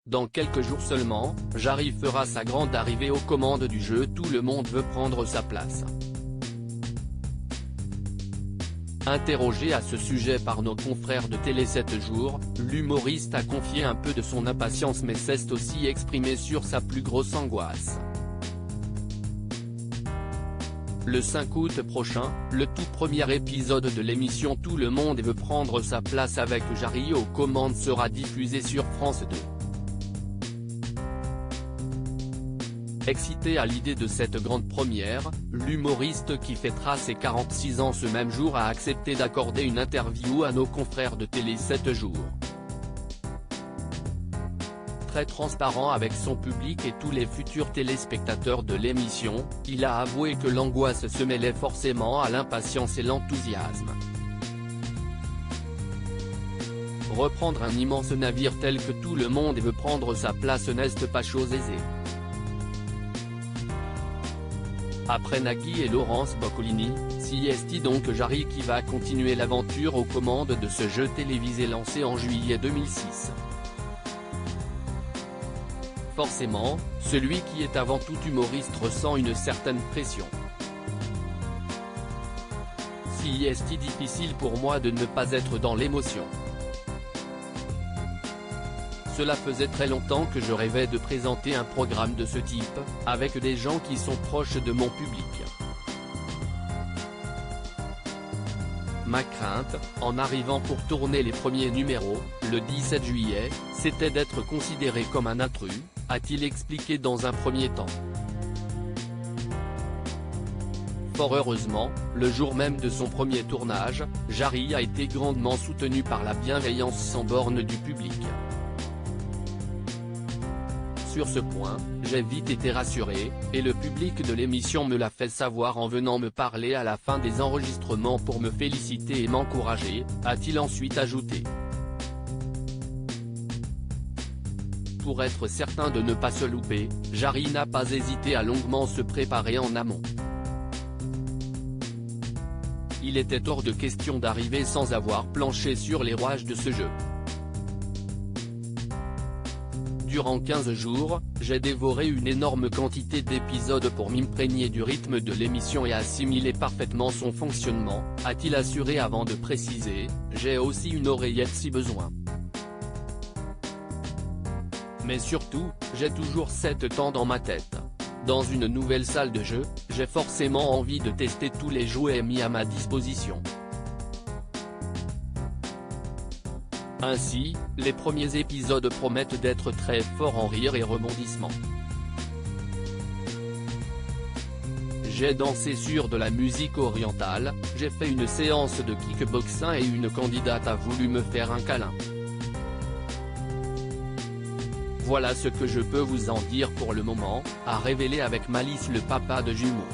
Dans quelques jours seulement, Jarry fera sa grande arrivée aux commandes du jeu Tout le monde veut prendre sa place. Interrogé à ce sujet par nos confrères de Télé 7 jours, l'humoriste a confié un peu de son impatience mais s'est aussi exprimé sur sa plus grosse angoisse. Le 5 août prochain, le tout premier épisode de l'émission Tout le monde veut prendre sa place avec Jarry aux commandes sera diffusé sur France 2. Excité à l'idée de cette grande première, l'humoriste qui fêtera ses 46 ans ce même jour a accepté d'accorder une interview à nos confrères de Télé 7 jours. Très transparent avec son public et tous les futurs téléspectateurs de l'émission, il a avoué que l'angoisse se mêlait forcément à l'impatience et l'enthousiasme. Reprendre un immense navire tel que Tout le monde veut prendre sa place n'est pas chose aisée. Après Nagui et Laurence Boccolini, c'est donc Jarry qui va continuer l'aventure aux commandes de ce jeu télévisé lancé en juillet 2006. Forcément, celui qui est avant tout humoriste ressent une certaine pression. C'est difficile pour moi de ne pas être dans l'émotion. Cela faisait très longtemps que je rêvais de présenter un programme de ce type, avec des gens qui sont proches de mon public. Ma crainte, en arrivant pour tourner les premiers numéros, le 17 juillet, c'était d'être considéré comme un intrus, a-t-il expliqué dans un premier temps. Fort heureusement, le jour même de son premier tournage, Jarry a été grandement soutenu par la bienveillance sans borne du public. Sur ce point, j'ai vite été rassuré, et le public de l'émission me l'a fait savoir en venant me parler à la fin des enregistrements pour me féliciter et m'encourager, a-t-il ensuite ajouté. Pour être certain de ne pas se louper, Jarry n'a pas hésité à longuement se préparer en amont. Il était hors de question d'arriver sans avoir planché sur les rouages de ce jeu. Durant 15 jours, j'ai dévoré une énorme quantité d'épisodes pour m'imprégner du rythme de l'émission et assimiler parfaitement son fonctionnement, a-t-il assuré avant de préciser, j'ai aussi une oreillette si besoin. Mais surtout, j'ai toujours 7 temps dans ma tête. Dans une nouvelle salle de jeu, j'ai forcément envie de tester tous les jouets mis à ma disposition. Ainsi, les premiers épisodes promettent d'être très forts en rire et rebondissements. J'ai dansé sur de la musique orientale, j'ai fait une séance de kickboxing et une candidate a voulu me faire un câlin. Voilà ce que je peux vous en dire pour le moment, a révélé avec malice le papa de jumeaux.